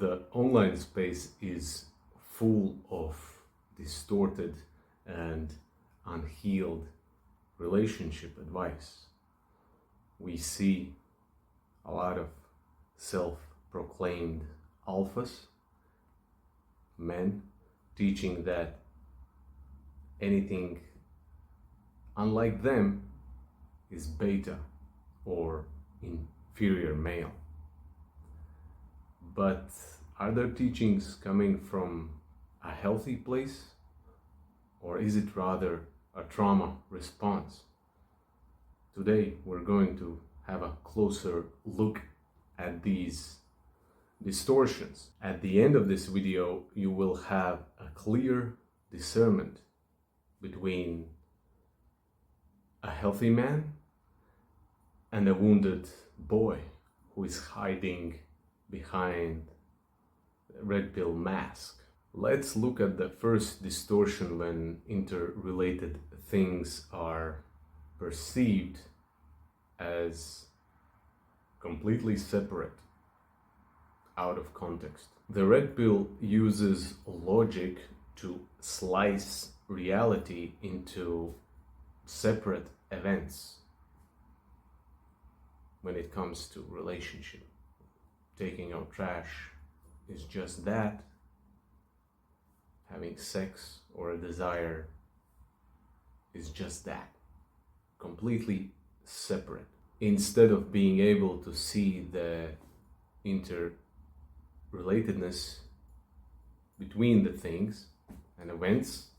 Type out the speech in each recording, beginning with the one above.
The online space is full of distorted and unhealed relationship advice. We see a lot of self-proclaimed alphas, men, teaching that anything unlike them is beta or inferior male. But are their teachings coming from a healthy place, or is it rather a trauma response? Today we're going to have a closer look at these distortions. At the end of this video, you will have a clear discernment between a healthy man and a wounded boy who is hiding behind a red pill mask. Let's look at the first distortion when interrelated things are perceived as completely separate, out of context. The red pill uses logic to slice reality into separate events when it comes to relationship. Taking out trash is just that. Having sex or a desire is just that. Completely separate. Instead of being able to see the interrelatedness between the things and events,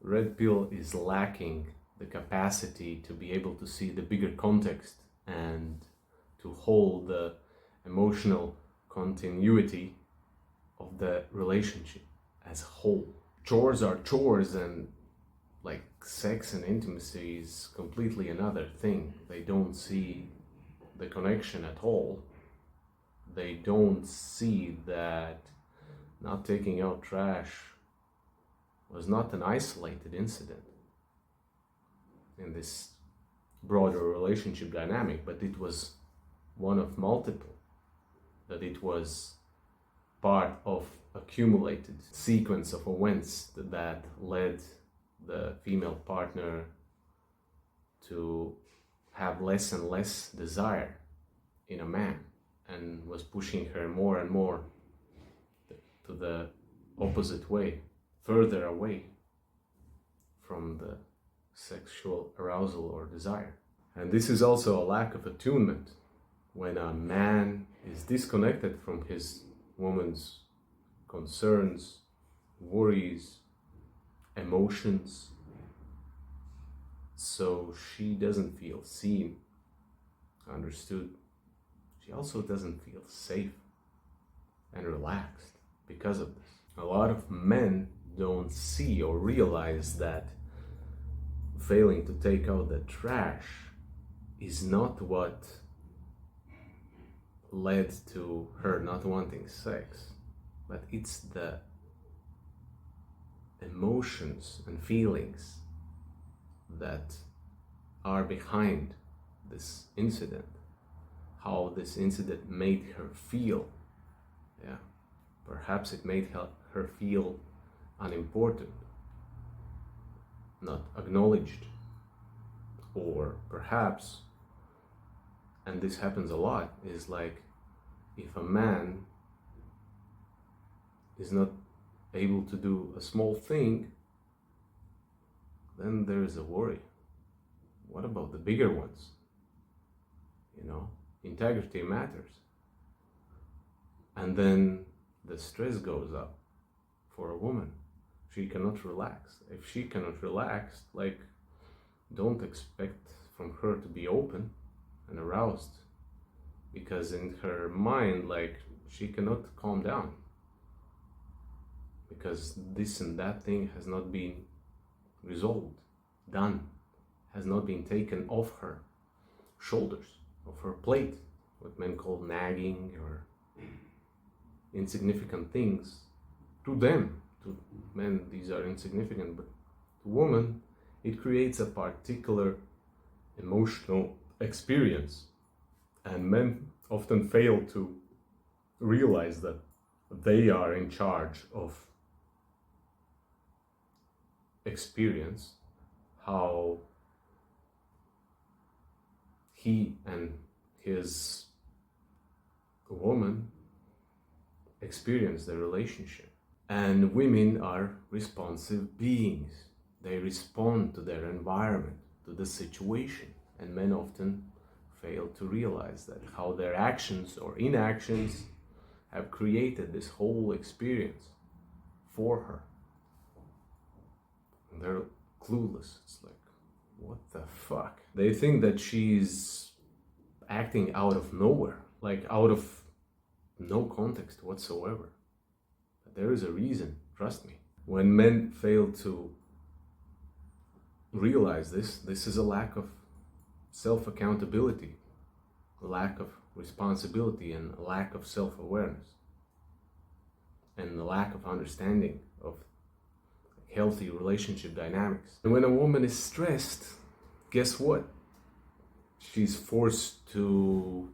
red pill is lacking the capacity to be able to see the bigger context and to hold the emotional continuity of the relationship as a whole. Chores are chores, and like sex and intimacy is completely another thing. They don't see the connection at all. They don't see that not taking out trash was not an isolated incident in this broader relationship dynamic, but it was one of multiple, that it was part of accumulated sequence of events that led the female partner to have less and less desire in a man, and was pushing her more and more to the opposite way, further away from the sexual arousal or desire. And this is also a lack of attunement. When a man is disconnected from his woman's concerns, worries, emotions, so she doesn't feel seen, understood. She also doesn't feel safe and relaxed because of this. A lot of men don't see or realize that failing to take out the trash is not what led to her not wanting sex, but it's the emotions and feelings that are behind this incident, how this incident made her feel. Yeah, perhaps it made her feel unimportant, not acknowledged, or perhaps, and this happens a lot, is like if a man is not able to do a small thing, then there's a worry. What about the bigger ones? You know, integrity matters. And then the stress goes up for a woman. She cannot relax. If she cannot relax, like, don't expect from her to be open and aroused, because in her mind, like, she cannot calm down, because this and that thing has not been resolved, done, has not been taken off her shoulders, off her plate, what men call nagging or insignificant things. To them, to men, these are insignificant, but to women, it creates a particular emotional experience. And men often fail to realize that they are in charge of experience how he and his woman experience the relationship. And women are responsive beings. They respond to their environment, to the situation, and men often fail to realize that how their actions or inactions have created this whole experience for her. And they're clueless. It's like, what the fuck? They think that she's acting out of nowhere, like out of no context whatsoever. But there is a reason, trust me. When men fail to realize this is a lack of self-accountability, a lack of responsibility, and a lack of self-awareness, and a lack of understanding of healthy relationship dynamics. And when a woman is stressed, guess what? She's forced to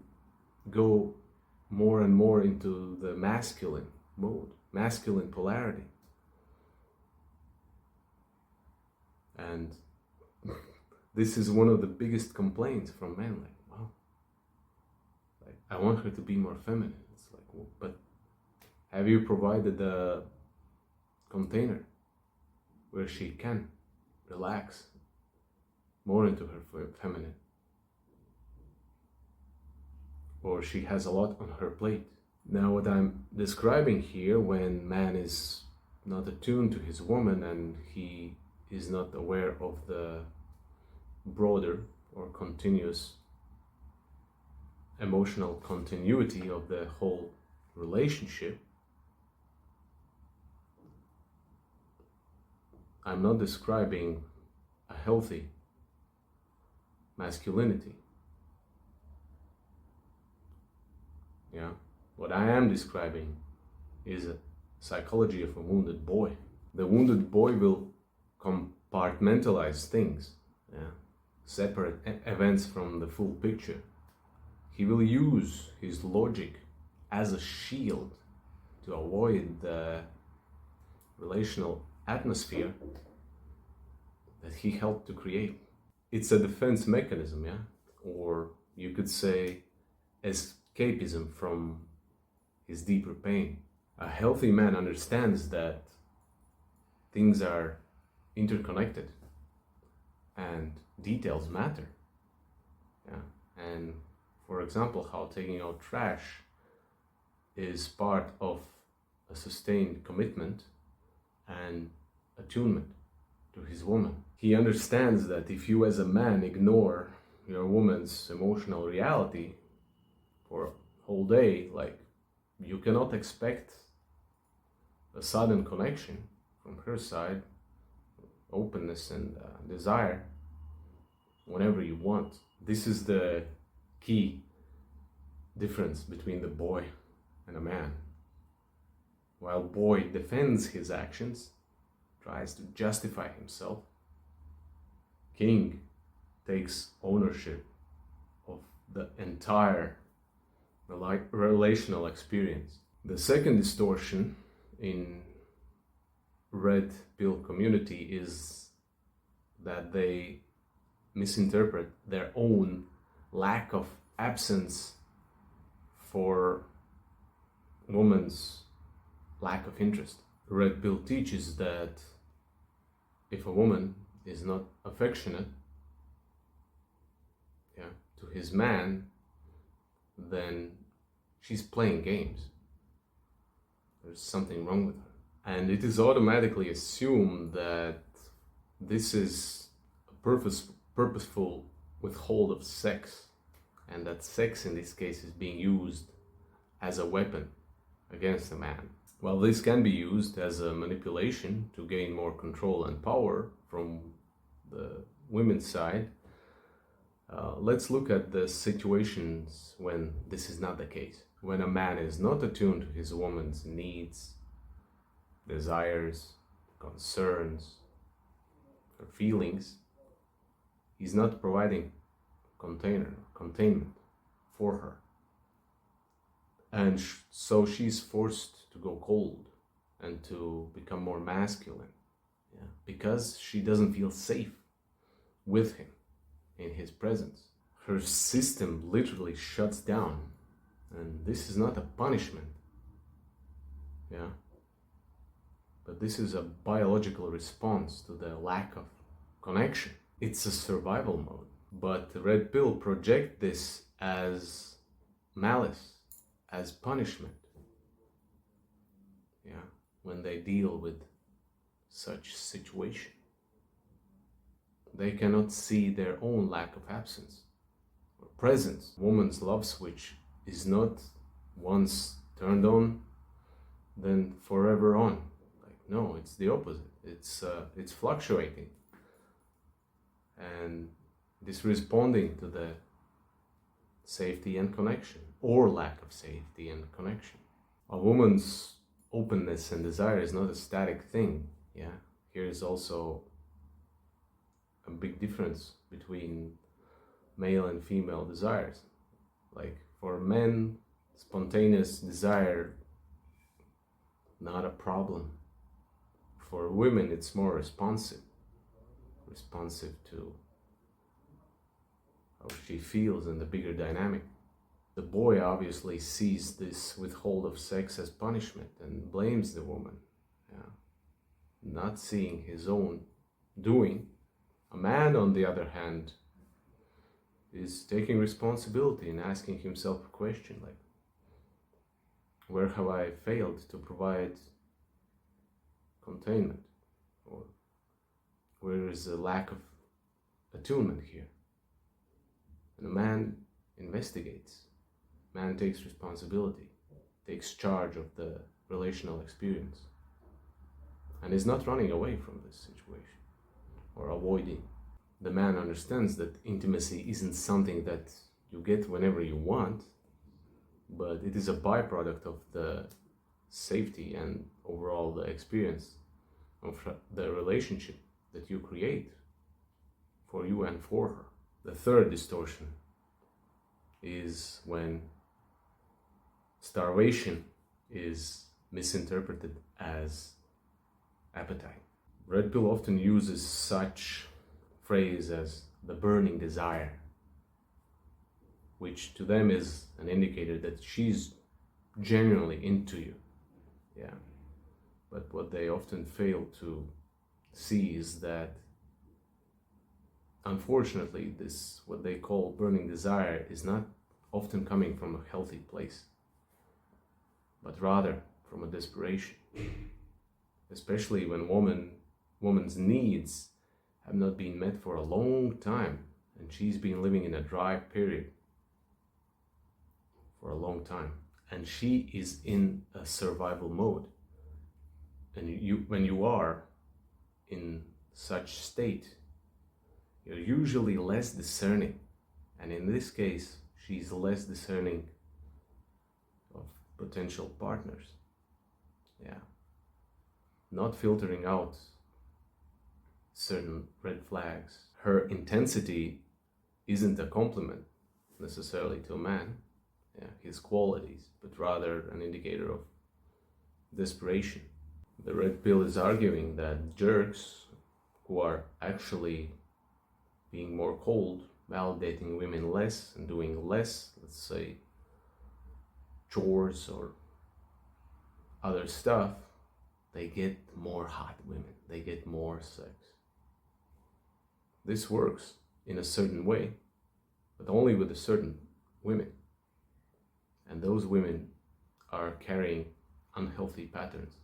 go more and more into the masculine mode, masculine polarity. And this is one of the biggest complaints from men, like, wow, like, I want her to be more feminine. It's like, well, but have you provided a container where she can relax more into her feminine? Or she has a lot on her plate. Now, what I'm describing here, when man is not attuned to his woman and he is not aware of the broader or continuous emotional continuity of the whole relationship, I'm not describing a healthy masculinity. Yeah, what I am describing is a psychology of a wounded boy. The wounded boy will compartmentalize things, yeah, separate events from the full picture. He will use his logic as a shield to avoid the relational atmosphere that he helped to create. It's a defense mechanism, yeah? Or you could say escapism from his deeper pain. A healthy man understands that things are interconnected and details matter. Yeah? And for example, how taking out trash is part of a sustained commitment and attunement to his woman. He understands that if you as a man ignore your woman's emotional reality for a whole day, like, you cannot expect a sudden connection from her side, openness and desire whenever you want. This is the key difference between the boy and a man. While boy defends his actions, tries to justify himself, king takes ownership of the entire relational experience. The second distortion in red pill community is that they misinterpret their own lack of absence for woman's lack of interest. Red pill teaches that if a woman is not affectionate, yeah, to his man, then she's playing games. There's something wrong with her. And it is automatically assumed that this is a purposeful withhold of sex, and that sex in this case is being used as a weapon against a man. While this can be used as a manipulation to gain more control and power from the women's side, let's look at the situations when this is not the case. When a man is not attuned to his woman's needs, desires, concerns, her feelings, he's not providing containment for her. And so she's forced to go cold and to become more masculine, yeah, because she doesn't feel safe with him in his presence. Her system literally shuts down, and this is not a punishment, yeah, but this is a biological response to the lack of connection. It's a survival mode, but the red pill project this as malice, as punishment, yeah, when they deal with such situation. They cannot see their own lack of absence or presence. Woman's love switch is not once turned on, then forever on. Like, no, it's the opposite. It's fluctuating, and this responding to the safety and connection, or lack of safety and connection. A woman's openness and desire is not a static thing. Yeah, here is also a big difference between male and female desires. Like for men, spontaneous desire, not a problem. For women, it's more responsive to how she feels in the bigger dynamic. The boy obviously sees this withhold of sex as punishment and blames the woman, yeah, not seeing his own doing. A man, on the other hand, is taking responsibility and asking himself a question like, where have I failed to provide containment? Or where is the lack of attunement here? And a man investigates. Man takes responsibility, takes charge of the relational experience, and is not running away from this situation or avoiding. The man understands that intimacy isn't something that you get whenever you want, but it is a byproduct of the safety and overall the experience of the relationship that you create for you and for her. The third distortion is when starvation is misinterpreted as appetite. Red pill often uses such phrase as the burning desire, which to them is an indicator that she's genuinely into you. Yeah. But what they often fail to see is that unfortunately this what they call burning desire is not often coming from a healthy place, but rather from a desperation, especially when woman's needs have not been met for a long time and she's been living in a dry period for a long time and she is in a survival mode. And when you are in such state, you're usually less discerning, and in this case she's less discerning of potential partners, yeah, not filtering out certain red flags. Her intensity isn't a compliment necessarily to a man, yeah, his qualities, but rather an indicator of desperation. The red pill is arguing that jerks who are actually being more cold, validating women less and doing less, let's say, chores or other stuff, they get more hot women, they get more sex. This works in a certain way, but only with a certain women. And those women are carrying unhealthy patterns,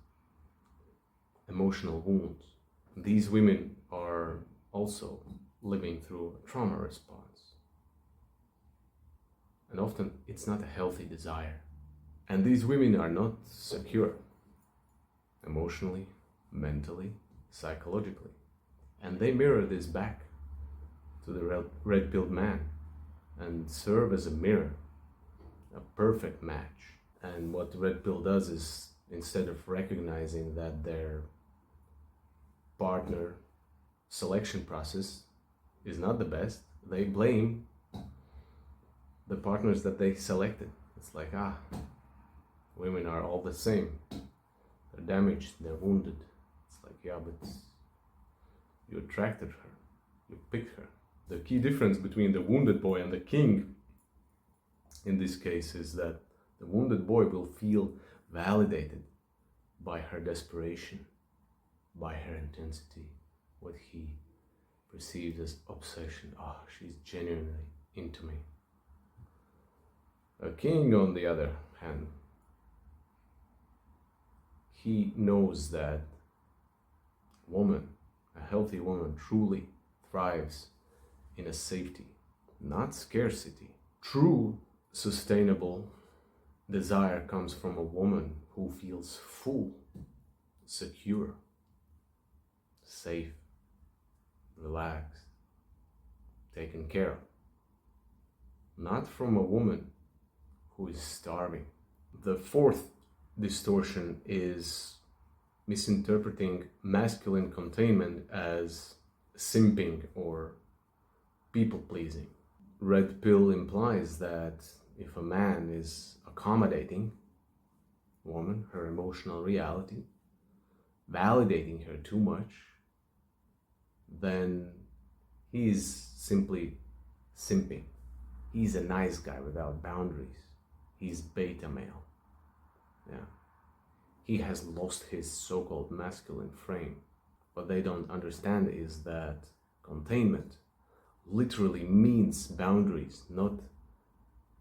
emotional wounds. These women are also living through a trauma response. And often it's not a healthy desire. And these women are not secure emotionally, mentally, psychologically. And they mirror this back to the red-pilled man and serve as a mirror, a perfect match. And what the red pill does is, instead of recognizing that their partner selection process is not the best, they blame the partners that they selected. It's like, Women are all the same. They're damaged, they're wounded. It's like, yeah, but you attracted her, you picked her. The key difference between the wounded boy and the king in this case is that the wounded boy will feel validated by her desperation, by her intensity, what he perceives as obsession. Oh, she's genuinely into me. A king, on the other hand, he knows that woman, a healthy woman, truly thrives in a safety, not scarcity. True sustainable desire comes from a woman who feels full, secure, safe, relaxed, taken care of. Not from a woman who is starving. The fourth distortion is misinterpreting masculine containment as simping or people-pleasing. Red pill implies that if a man is accommodating a woman, her emotional reality, validating her too much, then he's simply simping. He's a nice guy without boundaries. He's beta male. Yeah. He has lost his so-called masculine frame. What they don't understand is that containment literally means boundaries, not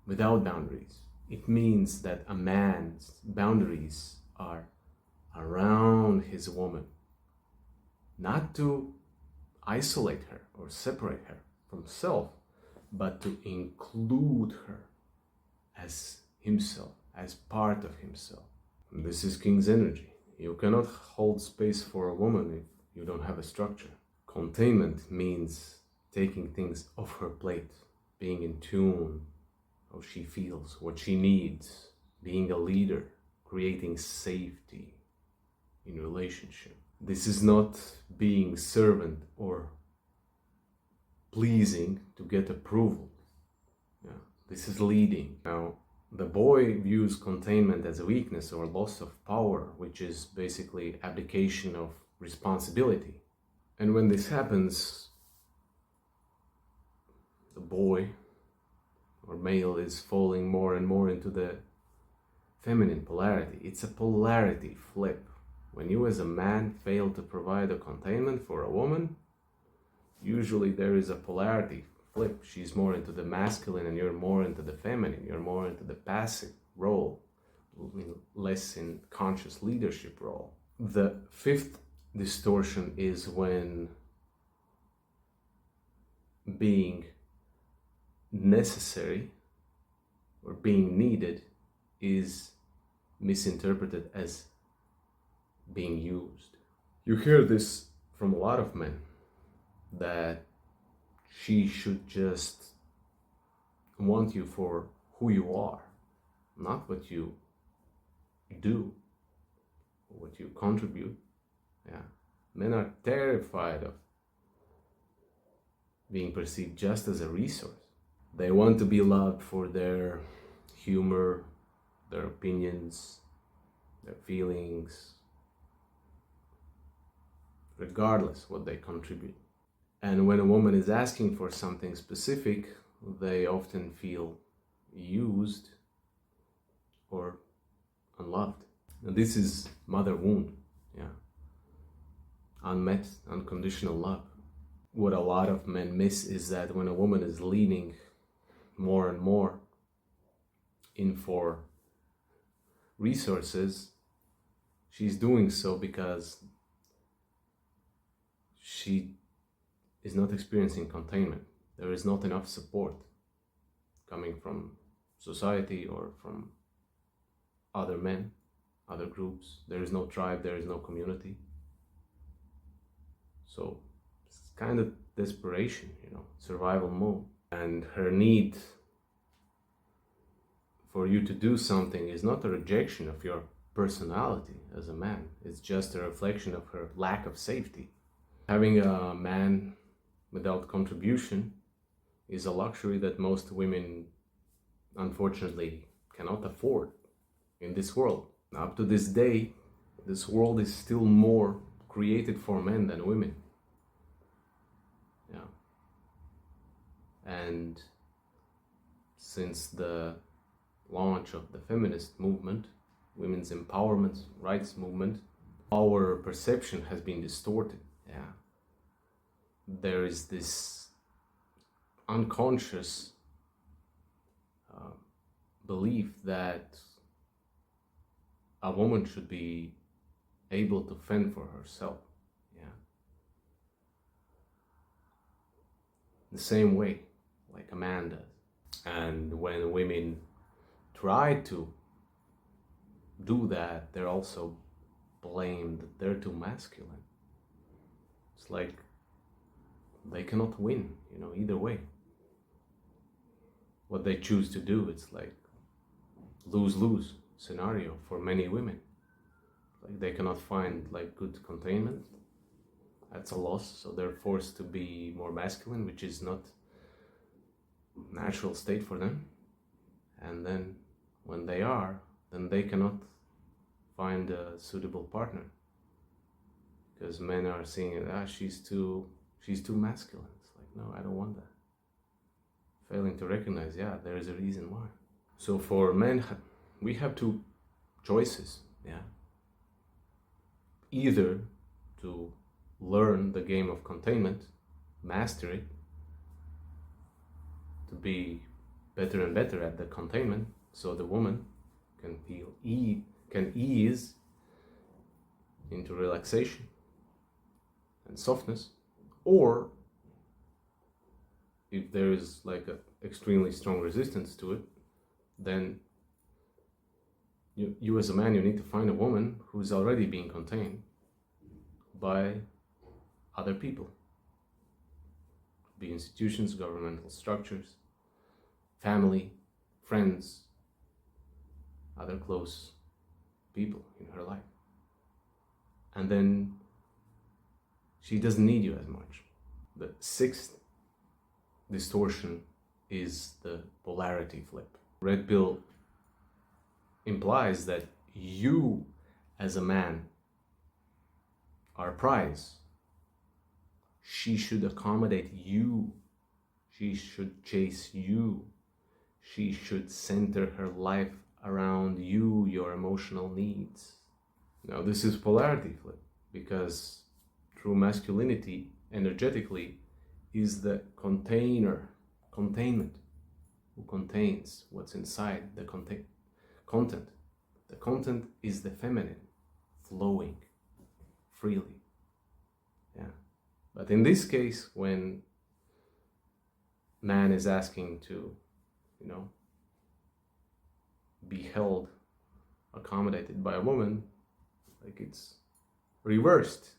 without boundaries. It means that a man's boundaries are around his woman, not to isolate her or separate her from self, but to include her as himself, as part of himself. And this is King's energy. You cannot hold space for a woman if you don't have a structure. Containment means taking things off her plate, being in tune, how she feels, what she needs, being a leader, creating safety in relationship. This is not being servant or pleasing to get approval. Yeah. This is leading. Now, the boy views containment as a weakness or loss of power, which is basically abdication of responsibility. And when this happens, the boy or male is falling more and more into the feminine polarity. It's a polarity flip. When you as a man fail to provide a containment for a woman, usually there is a polarity flip. She's more into the masculine and you're more into the feminine. You're more into the passive role, less in conscious leadership role. The fifth distortion is when being necessary or being needed is misinterpreted as being used. You hear this from a lot of men, that she should just want you for who you are, not what you do, or what you contribute. Yeah. Men are terrified of being perceived just as a resource. They want to be loved for their humor, their opinions, their feelings, regardless what they contribute. And when a woman is asking for something specific, they often feel used or unloved. And this is mother wound, yeah. Unmet, unconditional love. What a lot of men miss is that when a woman is leaning more and more in for resources, she's doing so because she is not experiencing containment. There is not enough support coming from society or from other men, other groups. There is no tribe, there is no community. So it's kind of desperation, survival mode. And her need for you to do something is not a rejection of your personality as a man. It's just a reflection of her lack of safety. Having a man without contribution is a luxury that most women unfortunately cannot afford in this world. Up to this day, this world is still more created for men than women. Yeah. And since the launch of the feminist movement, women's empowerment rights movement, our perception has been distorted. Yeah. There is this unconscious belief that a woman should be able to fend for herself. Yeah. The same way like a man does. And when women try to do that, they're also blamed that they're too masculine. It's like they cannot win, either way. What they choose to do, it's like lose-lose scenario for many women. Like they cannot find like good containment. That's a loss, so they're forced to be more masculine, which is not natural state for them. And then when they are, then they cannot find a suitable partner, because men are seeing it, she's too masculine. It's like, no, I don't want that. Failing to recognize, there is a reason why. So for men, we have two choices. Either to learn the game of containment, master it, to be better and better at the containment, so the woman can ease into relaxation and softness. Or if there is like an extremely strong resistance to it, then you as a man, you need to find a woman who's already being contained by other people. Be institutions, governmental structures, family, friends, other close people in her life. And then she doesn't need you as much. The sixth distortion is the polarity flip. Red pill implies that you as a man are a prize. She should accommodate you. She should chase you. She should center her life around you, your emotional needs. Now this is polarity flip, because true masculinity energetically is the containment, who contains what's inside the content. The content is the feminine, flowing freely. But in this case, when man is asking to, be held, accommodated by a woman, like it's reversed.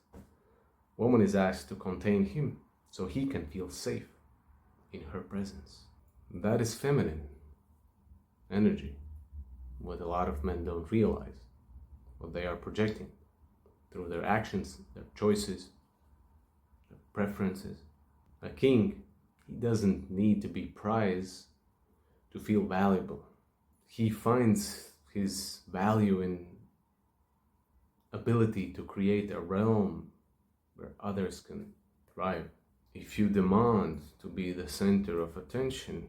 Woman is asked to contain him so he can feel safe in her presence. That is feminine energy, what a lot of men don't realize, what they are projecting through their actions, their choices, their preferences. A king, he doesn't need to be prized to feel valuable. He finds his value in ability to create a realm where others can thrive. If you demand to be the center of attention,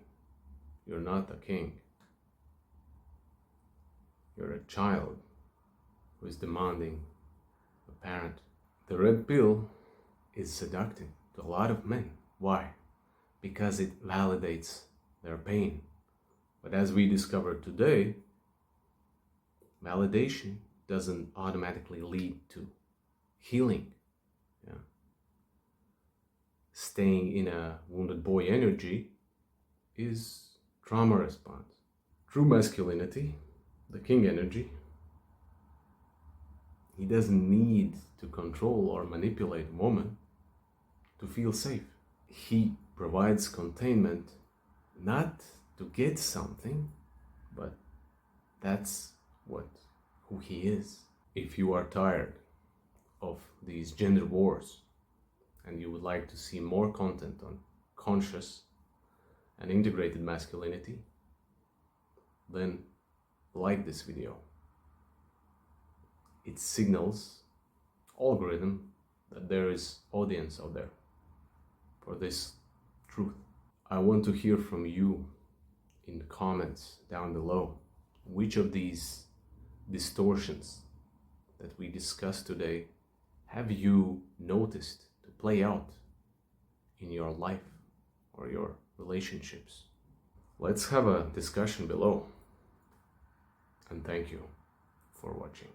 you're not a king. You're a child who is demanding a parent. The red pill is seductive to a lot of men. Why? Because it validates their pain. But as we discovered today, validation doesn't automatically lead to healing. Staying in a wounded boy energy is trauma response. True masculinity, the king energy, he doesn't need to control or manipulate a woman to feel safe. He provides containment not to get something, but that's who he is. If you are tired of these gender wars and you would like to see more content on conscious and integrated masculinity, then like this video, it signals algorithm that there is audience out there for this truth. I want to hear from you in the comments down below. Which of these distortions that we discussed today have you noticed to play out in your life or your relationships? Let's have a discussion below. And thank you for watching.